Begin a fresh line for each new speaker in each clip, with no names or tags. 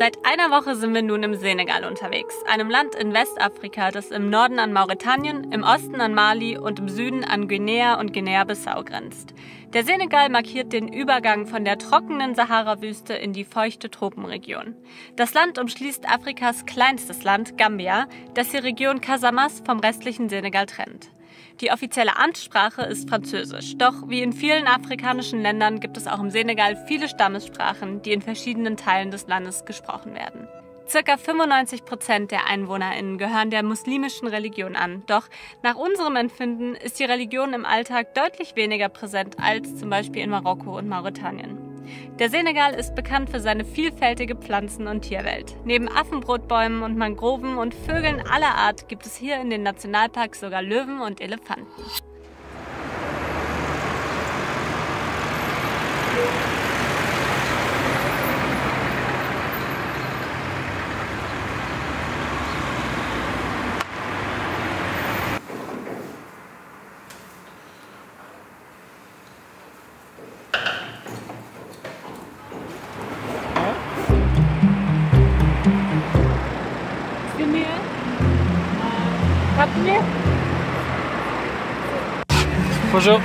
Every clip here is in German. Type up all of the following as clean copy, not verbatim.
Seit einer Woche sind wir nun im Senegal unterwegs, einem Land in Westafrika, das im Norden an Mauretanien, im Osten an Mali und im Süden an Guinea und Guinea-Bissau grenzt. Der Senegal markiert den Übergang von der trockenen Sahara-Wüste in die feuchte Tropenregion. Das Land umschließt Afrikas kleinstes Land, Gambia, das die Region Casamance vom restlichen Senegal trennt. Die offizielle Amtssprache ist Französisch, doch wie in vielen afrikanischen Ländern gibt es auch im Senegal viele Stammessprachen, die in verschiedenen Teilen des Landes gesprochen werden. Circa 95% der EinwohnerInnen gehören der muslimischen Religion an, doch nach unserem Empfinden ist die Religion im Alltag deutlich weniger präsent als zum Beispiel in Marokko und Mauretanien. Der Senegal ist bekannt für seine vielfältige Pflanzen- und Tierwelt. Neben Affenbrotbäumen und Mangroven und Vögeln aller Art gibt es hier in den Nationalparks sogar Löwen und Elefanten.
Bonjour.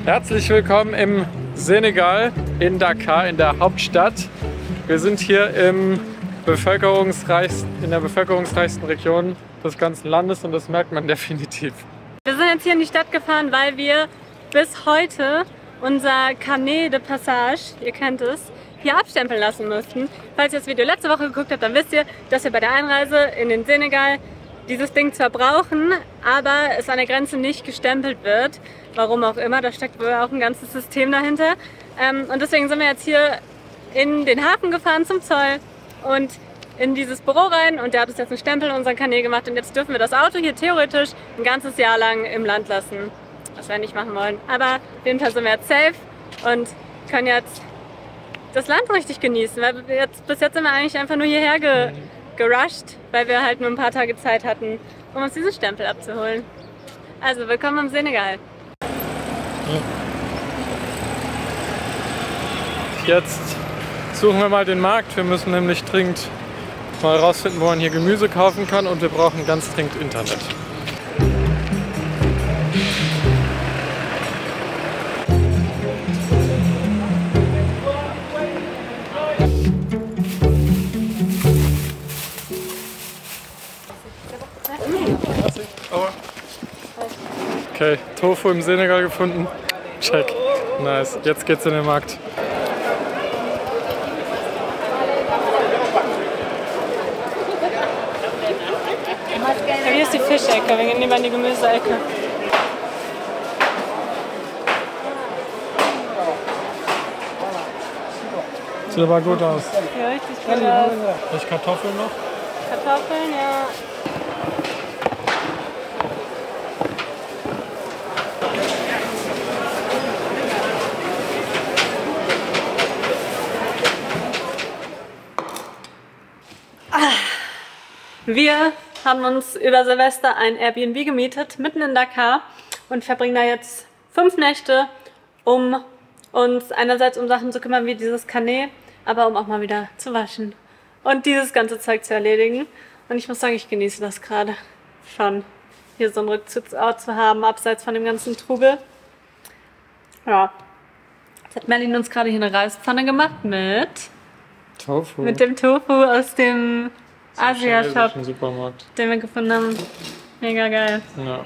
Herzlich willkommen im Senegal, in Dakar, in der Hauptstadt. Wir sind hier in der bevölkerungsreichsten Region des ganzen Landes und das merkt man definitiv.
Wir sind jetzt hier in die Stadt gefahren, weil wir bis heute unser Carnet de Passage, ihr kennt es, hier abstempeln lassen mussten. Falls ihr das Video letzte Woche geguckt habt, dann wisst ihr, dass wir bei der Einreise in den Senegal dieses Ding zwar brauchen, aber es an der Grenze nicht gestempelt wird. Warum auch immer, da steckt wohl auch ein ganzes System dahinter. Und deswegen sind wir jetzt hier in den Hafen gefahren zum Zoll und in dieses Büro rein und der hat uns jetzt einen Stempel in unseren Kanal gemacht und jetzt dürfen wir das Auto hier theoretisch ein ganzes Jahr lang im Land lassen, was wir nicht machen wollen. Aber auf jeden Fall sind wir jetzt safe und können jetzt das Land richtig genießen, weil bis jetzt sind wir eigentlich einfach nur hierher gerusht, weil wir halt nur ein paar Tage Zeit hatten, um uns diesen Stempel abzuholen. Also willkommen im Senegal.
Jetzt suchen wir mal den Markt. Wir müssen nämlich dringend mal rausfinden, wo man hier Gemüse kaufen kann und wir brauchen ganz dringend Internet. Okay, Tofu im Senegal gefunden. Check. Nice. Jetzt geht's in den Markt.
Hier ist die Fischecke, wir gehen lieber in die Gemüseecke.
Sieht aber gut aus.
Ja, richtig gut aus.
Welche Kartoffeln noch?
Kartoffeln, ja. Wir haben uns über Silvester ein Airbnb gemietet, mitten in Dakar und verbringen da jetzt 5 Nächte, um uns einerseits um Sachen zu kümmern wie dieses Carnet, aber um auch mal wieder zu waschen und dieses ganze Zeug zu erledigen. Und ich muss sagen, ich genieße das gerade schon, hier so einen Rückzugsort zu haben, abseits von dem ganzen Trubel. Ja, jetzt hat Merlin uns gerade hier eine Reispfanne gemacht mit
Tofu.
Mit dem Tofu aus dem Asia-Shop,
Supermarkt,
den wir gefunden haben. Mega geil.
Ja.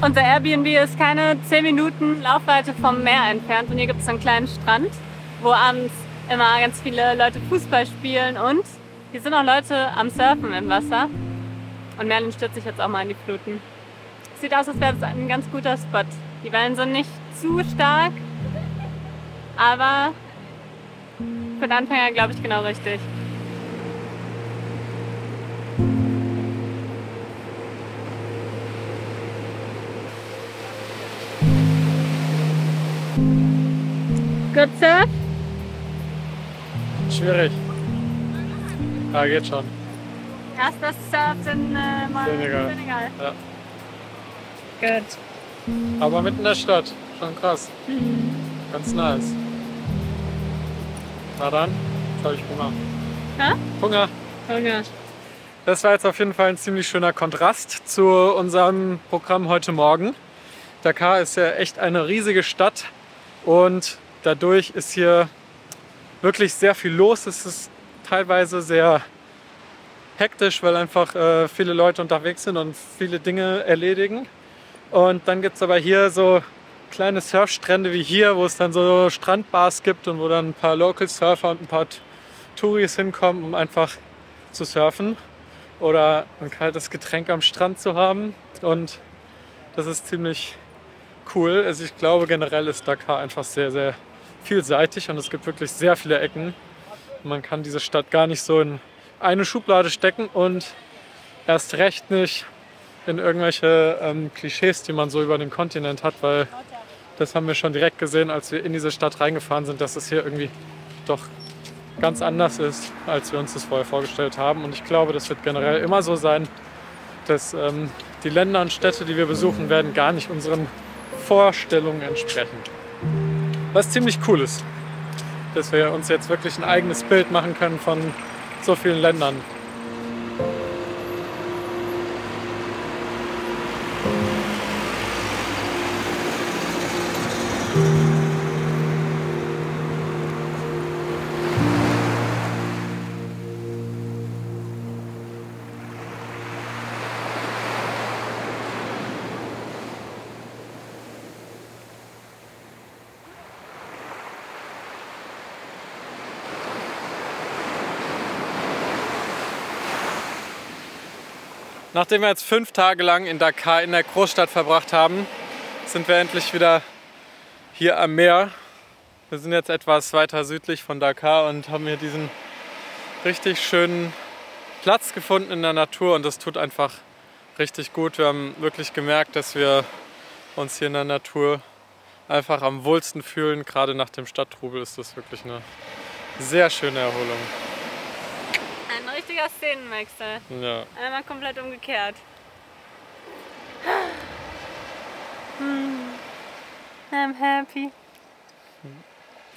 Unser Airbnb ist keine 10 Minuten Laufweite vom Meer entfernt und hier gibt es einen kleinen Strand, wo abends immer ganz viele Leute Fußball spielen und hier sind auch Leute am Surfen im Wasser. Und Merlin stürzt sich jetzt auch mal in die Fluten. Sieht aus, als wäre es ein ganz guter Spot. Die Wellen sind nicht zu stark, aber für den Anfänger glaube ich genau richtig. Good Surf?
Schwierig. Ja, geht schon.
Erster Surf in
Senegal.
Senegal.
Ja.
Gut.
Aber mitten in der Stadt. Schon krass. Ganz nice. Na dann, jetzt habe ich Hunger.
Hä?
Hunger.
Hunger.
Das war jetzt auf jeden Fall ein ziemlich schöner Kontrast zu unserem Programm heute Morgen. Dakar ist ja echt eine riesige Stadt und dadurch ist hier wirklich sehr viel los. Es ist teilweise sehr hektisch, weil einfach viele Leute unterwegs sind und viele Dinge erledigen. Und dann gibt es aber hier so kleine Surfstrände wie hier, wo es dann so Strandbars gibt und wo dann ein paar Local Surfer und ein paar Touris hinkommen, um einfach zu surfen oder ein kaltes Getränk am Strand zu haben. Und das ist ziemlich cool. Also ich glaube, generell ist Dakar einfach sehr, sehr vielseitig und es gibt wirklich sehr viele Ecken. Man kann diese Stadt gar nicht so in eine Schublade stecken und erst recht nicht in irgendwelche Klischees, die man so über den Kontinent hat, weil das haben wir schon direkt gesehen, als wir in diese Stadt reingefahren sind, dass es hier irgendwie doch ganz anders ist, als wir uns das vorher vorgestellt haben. Und ich glaube, das wird generell immer so sein, dass die Länder und Städte, die wir besuchen werden, gar nicht unseren Vorstellungen entsprechen. Was ziemlich cool ist, dass wir uns jetzt wirklich ein eigenes Bild machen können von so vielen Ländern. Nachdem wir jetzt 5 Tage lang in Dakar in der Großstadt verbracht haben, sind wir endlich wieder hier am Meer. Wir sind jetzt etwas weiter südlich von Dakar und haben hier diesen richtig schönen Platz gefunden in der Natur und das tut einfach richtig gut. Wir haben wirklich gemerkt, dass wir uns hier in der Natur einfach am wohlsten fühlen. Gerade nach dem Stadttrubel ist das wirklich eine sehr schöne Erholung.
Ein richtiger Szenenwechsel.
Ja.
Einmal komplett umgekehrt. I'm happy.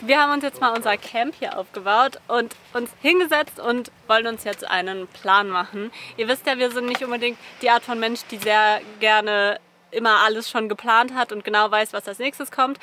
Wir haben uns jetzt mal unser Camp hier aufgebaut und uns hingesetzt und wollen uns jetzt einen Plan machen. Ihr wisst ja, wir sind nicht unbedingt die Art von Mensch, die sehr gerne immer alles schon geplant hat und genau weiß, was als nächstes kommt.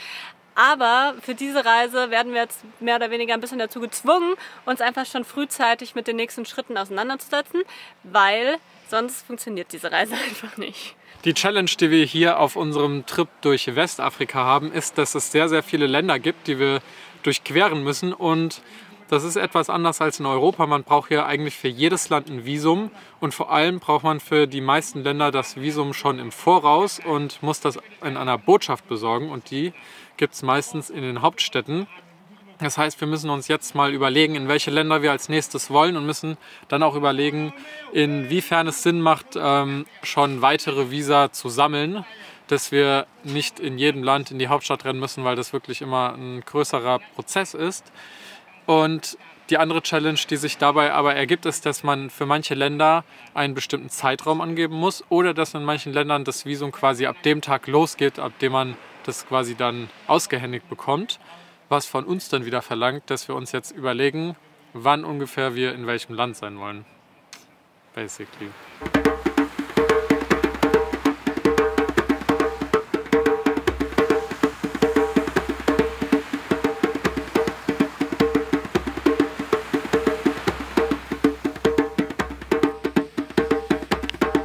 Aber für diese Reise werden wir jetzt mehr oder weniger ein bisschen dazu gezwungen, uns einfach schon frühzeitig mit den nächsten Schritten auseinanderzusetzen, weil sonst funktioniert diese Reise einfach nicht.
Die Challenge, die wir hier auf unserem Trip durch Westafrika haben, ist, dass es sehr, sehr viele Länder gibt, die wir durchqueren müssen. Und das ist etwas anders als in Europa. Man braucht hier eigentlich für jedes Land ein Visum. Und vor allem braucht man für die meisten Länder das Visum schon im Voraus und muss das in einer Botschaft besorgen. Und die gibt es meistens in den Hauptstädten. Das heißt, wir müssen uns jetzt mal überlegen, in welche Länder wir als nächstes wollen und müssen dann auch überlegen, inwiefern es Sinn macht, schon weitere Visa zu sammeln, dass wir nicht in jedem Land in die Hauptstadt rennen müssen, weil das wirklich immer ein größerer Prozess ist. Und die andere Challenge, die sich dabei aber ergibt, ist, dass man für manche Länder einen bestimmten Zeitraum angeben muss oder dass in manchen Ländern das Visum quasi ab dem Tag losgeht, ab dem man das quasi dann ausgehändigt bekommt. Was von uns dann wieder verlangt, dass wir uns jetzt überlegen, wann ungefähr wir in welchem Land sein wollen. Basically.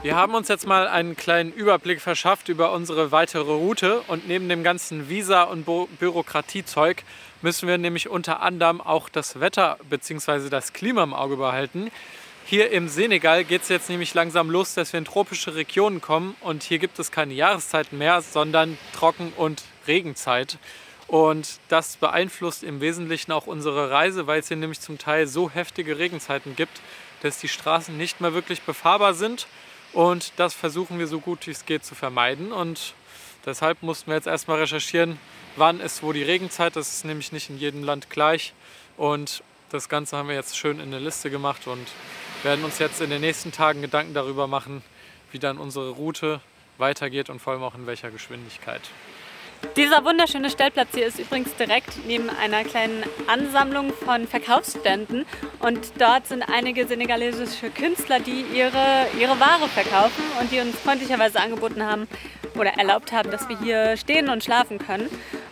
Wir Wir haben uns jetzt mal einen kleinen Überblick verschafft über unsere weitere Route und neben dem ganzen Visa- und Bürokratiezeug müssen wir nämlich unter anderem auch das Wetter bzw. das Klima im Auge behalten. Hier im Senegal geht es jetzt nämlich langsam los, dass wir in tropische Regionen kommen und hier gibt es keine Jahreszeiten mehr, sondern Trocken- und Regenzeit. Und das beeinflusst im Wesentlichen auch unsere Reise, weil es hier nämlich zum Teil so heftige Regenzeiten gibt, dass die Straßen nicht mehr wirklich befahrbar sind. Und das versuchen wir so gut wie es geht zu vermeiden. Und deshalb mussten wir jetzt erstmal recherchieren, wann ist wo die Regenzeit. Das ist nämlich nicht in jedem Land gleich. Und das Ganze haben wir jetzt schön in eine Liste gemacht und werden uns jetzt in den nächsten Tagen Gedanken darüber machen, wie dann unsere Route weitergeht und vor allem auch in welcher Geschwindigkeit.
Dieser wunderschöne Stellplatz hier ist übrigens direkt neben einer kleinen Ansammlung von Verkaufsständen und dort sind einige senegalesische Künstler, die ihre Ware verkaufen und die uns freundlicherweise angeboten haben oder erlaubt haben, dass wir hier stehen und schlafen können.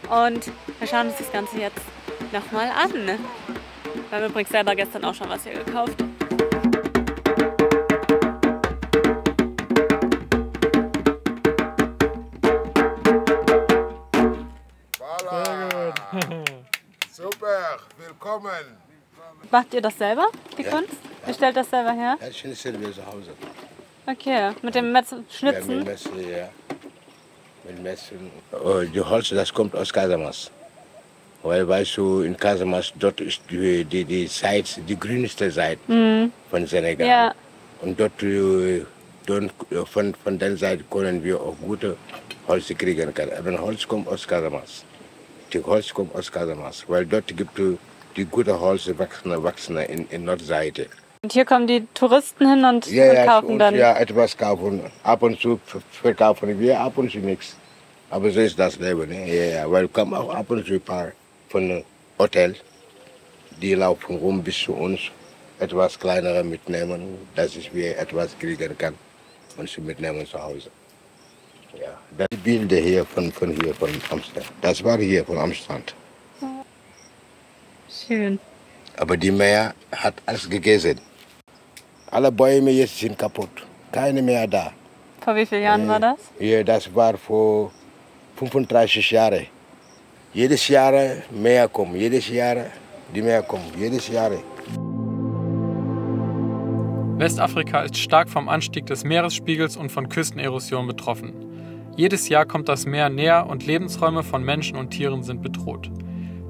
Und wir schauen uns das Ganze jetzt nochmal an. Wir haben übrigens selber gestern auch schon was hier gekauft.
Super, willkommen.
Macht ihr das selber, die Kunst? Ihr stellt das selber her?
Ja, ich bin selber zu Hause.
Okay, mit dem Schnitzen?
Ja, mit Messen, ja. Mit Messen. Oh, die Holz, das kommt aus Casamance. Weil, weißt du, in Casamance, dort ist die Seite, die grünste Seite von Senegal. Ja. Und dort, von der Seite können wir auch gute Holz kriegen. Aber Holz kommt aus Casamance. Die Holz kommt aus Casamance, weil dort gibt es die gute Holz wachsen in Nordseite.
Und hier kommen die Touristen hin und kaufen dann?
Ja, etwas kaufen. Ab und zu verkaufen wir, ab und zu nichts. Aber so ist das Leben. Ne? Ja, weil kommen auch ab und zu ein paar von Hotel, die laufen rum bis zu uns, etwas kleinere mitnehmen, dass wir etwas kriegen kann und sie mitnehmen zu Hause. Ja, das Bilder hier von Amsterdam. Das war hier von Amsterdam.
Schön.
Aber die Meer hat alles gegessen. Alle Bäume jetzt sind kaputt. Keine mehr da.
Vor wie vielen Jahren war das?
Ja, das war vor 35 Jahren. Jedes Jahr mehr kommen. Jedes Jahr die Meer kommen. Jedes Jahr.
Westafrika ist stark vom Anstieg des Meeresspiegels und von Küstenerosion betroffen. Jedes Jahr kommt das Meer näher und Lebensräume von Menschen und Tieren sind bedroht.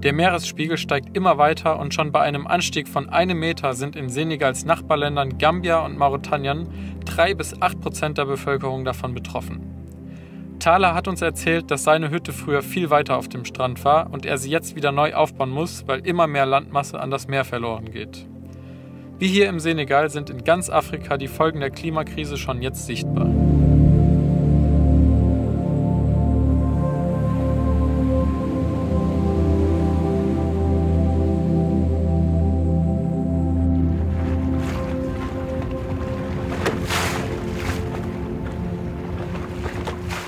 Der Meeresspiegel steigt immer weiter und schon bei einem Anstieg von 1 Meter sind in Senegals Nachbarländern Gambia und Mauretanien 3–8% der Bevölkerung davon betroffen. Thaler hat uns erzählt, dass seine Hütte früher viel weiter auf dem Strand war und er sie jetzt wieder neu aufbauen muss, weil immer mehr Landmasse an das Meer verloren geht. Wie hier im Senegal sind in ganz Afrika die Folgen der Klimakrise schon jetzt sichtbar.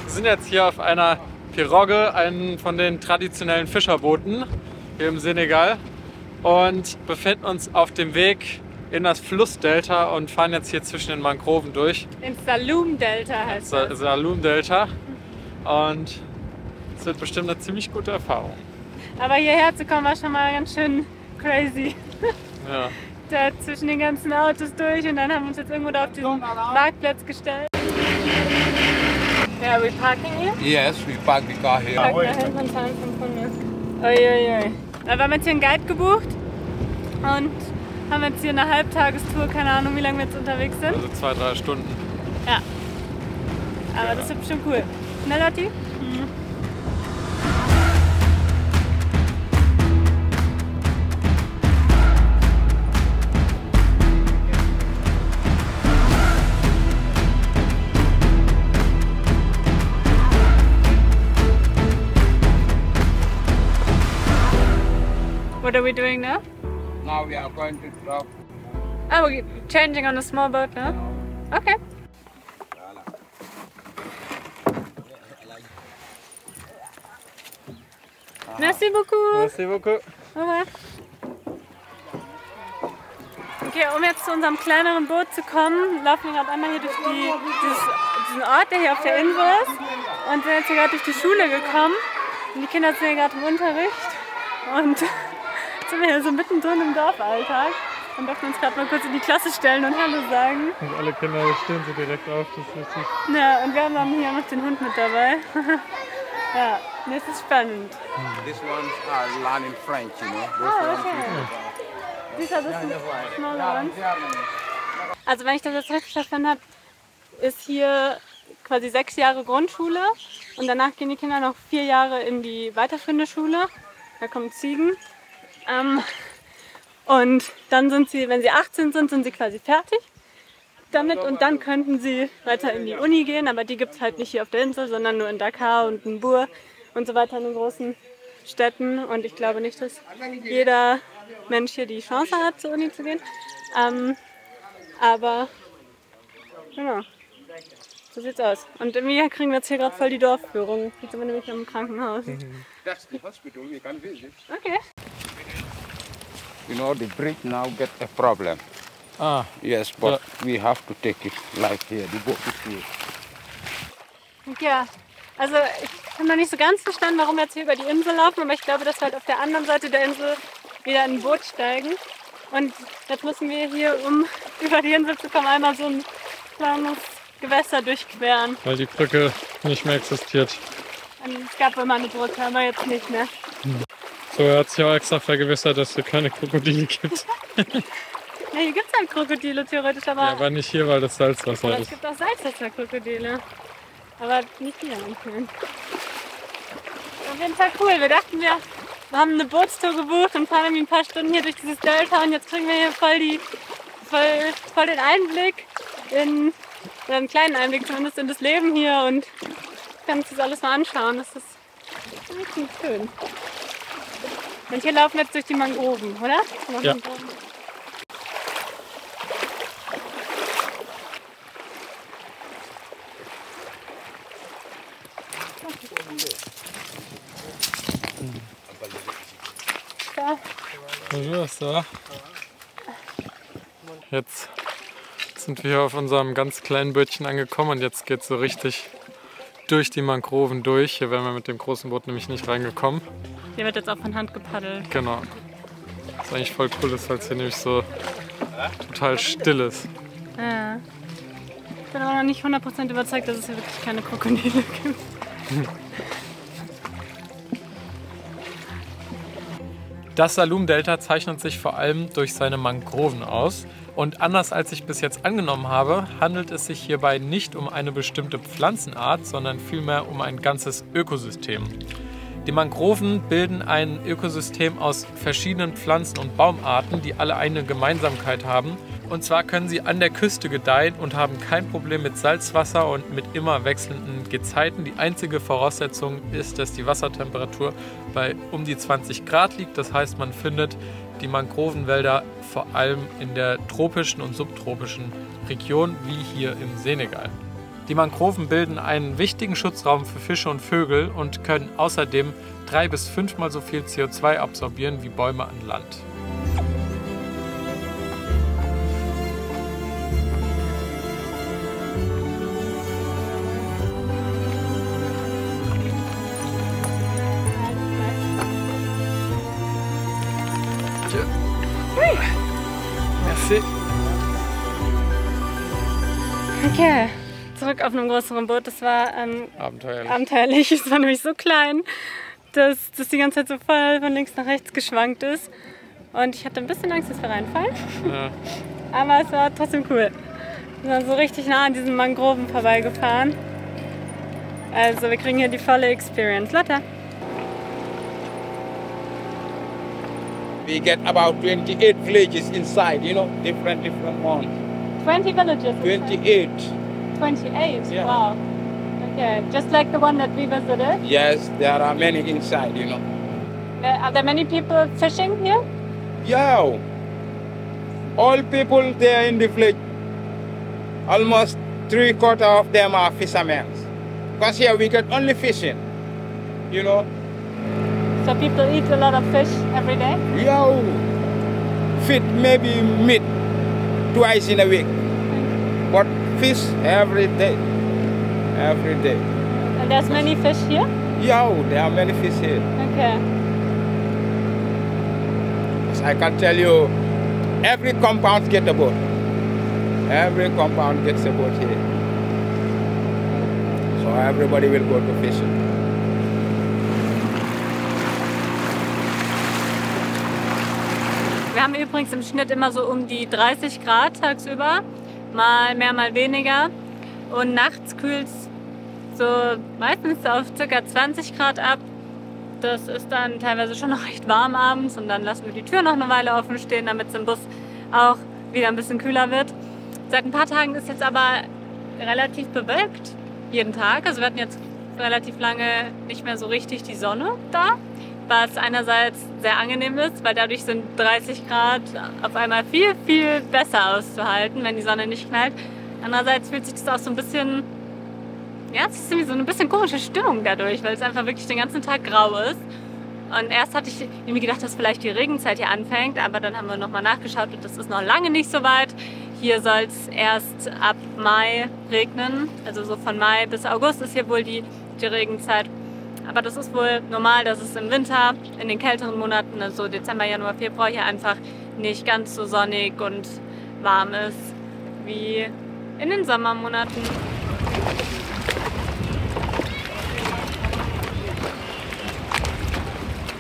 Wir sind jetzt hier auf einer Pirogue, einem von den traditionellen Fischerbooten hier im Senegal und befinden uns auf dem Weg in das Flussdelta und fahren jetzt hier zwischen den Mangroven durch.
Ins Saloum-Delta heißt das.
Saloum-Delta und es wird bestimmt eine ziemlich gute Erfahrung.
Aber hierher zu kommen war schon mal ganz schön crazy.
Ja.
Da zwischen den ganzen Autos durch und dann haben wir uns jetzt irgendwo da auf diesen Marktplatz gestellt. Yeah, we parking here?
Yes, we park the car here.
Park da hinten und zahlen 500. Uiuiui. Da haben wir jetzt hier einen Guide gebucht und haben jetzt hier eine Halbtagestour, keine Ahnung wie lange wir jetzt unterwegs sind.
Also 2–3 Stunden.
Ja. Aber das wird bestimmt cool. Ne, Lotti? What are we doing now?
Now we are going to drop.
Oh, we're changing on a small boat now? Okay. Merci beaucoup.
Merci beaucoup.
Au revoir. Okay, um jetzt zu unserem kleineren Boot zu kommen, laufen wir gerade einmal hier durch diesen Ort, der hier auf der Insel ist. Und sind jetzt hier gerade durch die Schule gekommen. Und die Kinder sind hier gerade im Unterricht. Und jetzt sind wir hier so mittendrin im Dorfalltag. Und dürfen uns gerade mal kurz in die Klasse stellen und Hallo sagen.
Und alle Kinder stehen so direkt auf, das ist richtig.
Ja, und wir haben hier noch den Hund mit dabei. Ja, das ist spannend.
These ones are learning French, you know.
Oh, okay. These are the smaller ones. Also wenn ich das jetzt richtig verstanden habe, ist hier quasi 6 Jahre Grundschule und danach gehen die Kinder noch 4 Jahre in die weiterführende Schule. Da kommen Ziegen. Und dann sind sie, wenn sie 18 sind, sind sie quasi fertig damit und dann könnten sie weiter in die Uni gehen, aber die gibt es halt nicht hier auf der Insel, sondern nur in Dakar und in Bur und so weiter in den großen Städten. Und ich glaube nicht, dass jeder Mensch hier die Chance hat, zur Uni zu gehen. Aber genau, so sieht's aus. Und wir kriegen jetzt hier gerade voll die Dorfführung. Jetzt sind wir nämlich im Krankenhaus.
That's the hospital we can visit.
Okay.
You know, the bridge now get a problem.
Ah,
Yes, but we have to take it like here. The boat is here.
Ja, also ich habe noch nicht so ganz verstanden, warum wir jetzt hier über die Insel laufen, aber ich glaube, dass wir halt auf der anderen Seite der Insel wieder in ein Boot steigen. Und jetzt müssen wir hier, um über die Insel zu kommen, einmal so ein kleines Gewässer durchqueren.
weil die Brücke nicht mehr existiert.
Und es gab immer eine Brücke, aber jetzt nicht mehr.
So, er hat sich auch extra vergewissert, dass es hier keine Krokodile gibt.
Ja, hier gibt es halt Krokodile theoretisch, aber,
Ja, aber nicht hier, weil das Salzwasser
aber es
ist.
gibt auch Salzwasserkrokodile. Aber nicht hier. Okay. Auf jeden Fall cool. Wir dachten, wir haben eine Bootstour gebucht und fahren irgendwie ein paar Stunden hier durch dieses Delta und jetzt kriegen wir hier voll den Einblick oder einen kleinen Einblick zumindest in das Leben hier und können uns das alles mal anschauen. Das ist richtig schön. Und hier laufen wir jetzt durch die Mangroven, oder?
Ja. Jetzt sind wir hier auf unserem ganz kleinen Bötchen angekommen und jetzt geht es so richtig durch die Mangroven durch. Hier wären wir mit dem großen Boot nämlich nicht reingekommen.
Hier wird jetzt auch von Hand gepaddelt.
Genau. Was eigentlich voll cool ist, weil es hier nämlich so total still ist.
Ja. Ich bin aber noch nicht 100% überzeugt, dass es hier wirklich keine Krokodile gibt.
Das Saloum-Delta zeichnet sich vor allem durch seine Mangroven aus. Und anders als ich bis jetzt angenommen habe, handelt es sich hierbei nicht um eine bestimmte Pflanzenart, sondern vielmehr um ein ganzes Ökosystem. Die Mangroven bilden ein Ökosystem aus verschiedenen Pflanzen- und Baumarten, die alle eine Gemeinsamkeit haben. Und zwar können sie an der Küste gedeihen und haben kein Problem mit Salzwasser und mit immer wechselnden Gezeiten. Die einzige Voraussetzung ist, dass die Wassertemperatur bei um die 20 Grad liegt. Das heißt, man findet die Mangrovenwälder vor allem in der tropischen und subtropischen Region, wie hier im Senegal. Die Mangroven bilden einen wichtigen Schutzraum für Fische und Vögel und können außerdem 3- bis 5-mal so viel CO2 absorbieren wie Bäume an Land. Merci.
Okay, zurück auf einem größeren Boot. Das war abenteuerlich. Es war nämlich so klein, dass das die ganze Zeit so voll von links nach rechts geschwankt ist. Und ich hatte ein bisschen Angst, dass wir reinfallen.
Ja.
Aber es war trotzdem cool. Wir sind so richtig nah an diesen Mangroven vorbeigefahren. Also wir kriegen hier die volle Experience. Lotta.
We get about 28 villages inside, you know, different ones.
20 villages.
28.
28?
Yeah.
Wow. Okay, just like the one that we visited.
Yes, there are many inside, you know.
Are there many people fishing here?
Yeah. All people there in the village, almost 3/4 of them are fishermen. Because here we get only fishing, you know.
So people eat a lot of fish every day?
Yeah. Fit maybe meat twice in a week. But fish every day. Every day.
And there's many fish here?
Yeah, there are many fish here.
Okay.
I can tell you, every compound gets a boat. Every compound gets a boat here. So everybody will go to fishing.
Wir haben übrigens im Schnitt immer so um die 30 Grad tagsüber, mal mehr, mal weniger. Und nachts kühlt es so meistens auf ca. 20 Grad ab. Das ist dann teilweise schon noch recht warm abends und dann lassen wir die Tür noch eine Weile offen stehen, damit es im Bus auch wieder ein bisschen kühler wird. Seit ein paar Tagen ist jetzt aber relativ bewölkt, jeden Tag. Also wir hatten jetzt relativ lange nicht mehr so richtig die Sonne da, was einerseits sehr angenehm ist, weil dadurch sind 30 Grad auf einmal viel, viel besser auszuhalten, wenn die Sonne nicht knallt. Andererseits fühlt sich das auch so ein bisschen, ja, es ist irgendwie so ein bisschen komische Stimmung dadurch, weil es einfach wirklich den ganzen Tag grau ist. Und erst hatte ich irgendwie gedacht, dass vielleicht die Regenzeit hier anfängt, aber dann haben wir nochmal nachgeschaut und das ist noch lange nicht so weit. Hier soll es erst ab Mai regnen, also so von Mai bis August ist hier wohl die Regenzeit. Aber das ist wohl normal, dass es im Winter, in den kälteren Monaten, also Dezember, Januar, Februar, hier einfach nicht ganz so sonnig und warm ist wie in den Sommermonaten.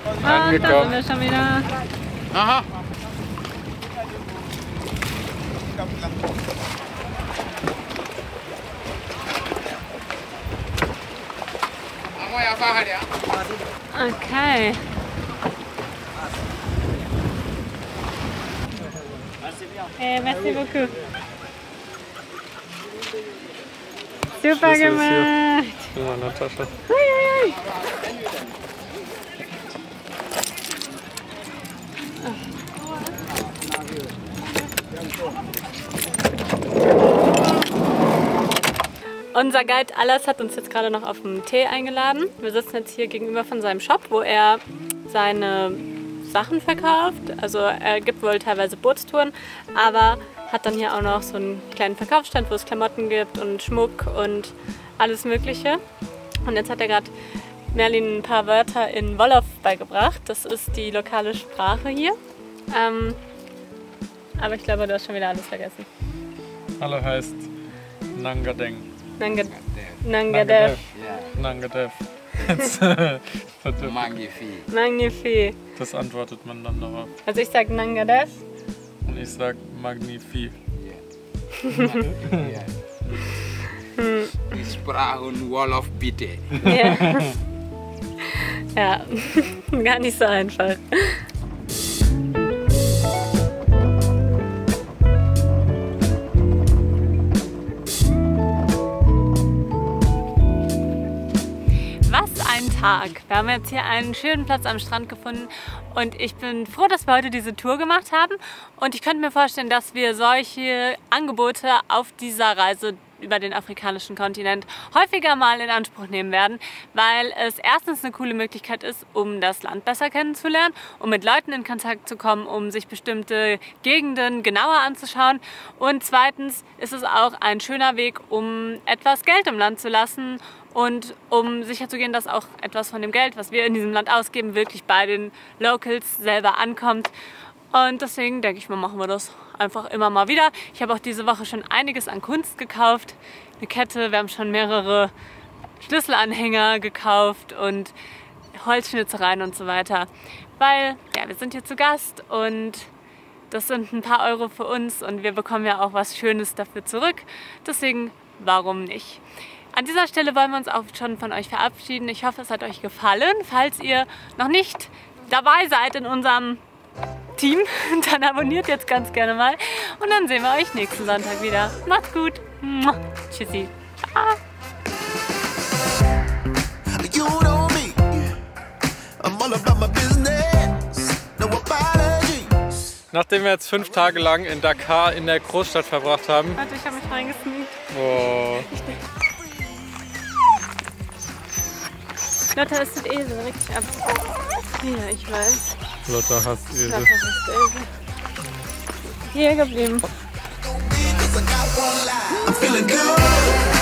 Und da sind wir schon wieder.
Aha.
Okay. Merci beaucoup. Super gemacht.
In meiner Tasche.
Hui. Unser Guide Alas hat uns jetzt gerade noch auf einen Tee eingeladen. Wir sitzen jetzt hier gegenüber von seinem Shop, wo er seine Sachen verkauft. Also er gibt wohl teilweise Bootstouren, aber hat dann hier auch noch so einen kleinen Verkaufsstand, wo es Klamotten gibt und Schmuck und alles Mögliche. Und jetzt hat er gerade Merlin ein paar Wörter in Wolof beigebracht. Das ist die lokale Sprache hier. Aber ich glaube, du hast schon wieder alles vergessen.
Hallo heißt Nangadeng.
Nangadev.
Nangadev.
Magnifique.
Das antwortet man dann darauf.
Also ich sage Nangadev.
Und ich sag Magnifique.
Die Sprache und Wolof bitte.
Ja. Ja, gar nicht so einfach. Tag. Wir haben jetzt hier einen schönen Platz am Strand gefunden und ich bin froh, dass wir heute diese Tour gemacht haben und ich könnte mir vorstellen, dass wir solche Angebote auf dieser Reise über den afrikanischen Kontinent häufiger mal in Anspruch nehmen werden, weil es erstens eine coole Möglichkeit ist, um das Land besser kennenzulernen, um mit Leuten in Kontakt zu kommen, um sich bestimmte Gegenden genauer anzuschauen und zweitens ist es auch ein schöner Weg, um etwas Geld im Land zu lassen und um sicherzugehen, dass auch etwas von dem Geld, was wir in diesem Land ausgeben, wirklich bei den Locals selber ankommt. Und deswegen denke ich mal, machen wir das einfach immer mal wieder. Ich habe auch diese Woche schon einiges an Kunst gekauft. Eine Kette, wir haben schon mehrere Schlüsselanhänger gekauft und Holzschnitzereien und so weiter. Weil, ja, wir sind hier zu Gast und das sind ein paar Euro für uns und wir bekommen ja auch was Schönes dafür zurück. Deswegen, warum nicht? An dieser Stelle wollen wir uns auch schon von euch verabschieden. Ich hoffe, es hat euch gefallen. Falls ihr noch nicht dabei seid in unserem Team, dann abonniert jetzt ganz gerne mal. Und dann sehen wir euch nächsten Sonntag wieder. Macht's gut. Tschüssi. Ciao.
Nachdem wir jetzt 5 Tage lang in Dakar in der Großstadt verbracht haben.
Warte, ich habe mich reingesneakt.
Oh.
Lotta ist das Esel, richtig ab. Ja, ich weiß.
Lotta hasst Esel.
Lotta hasst Esel. Hier geblieben.
I'm feeling good.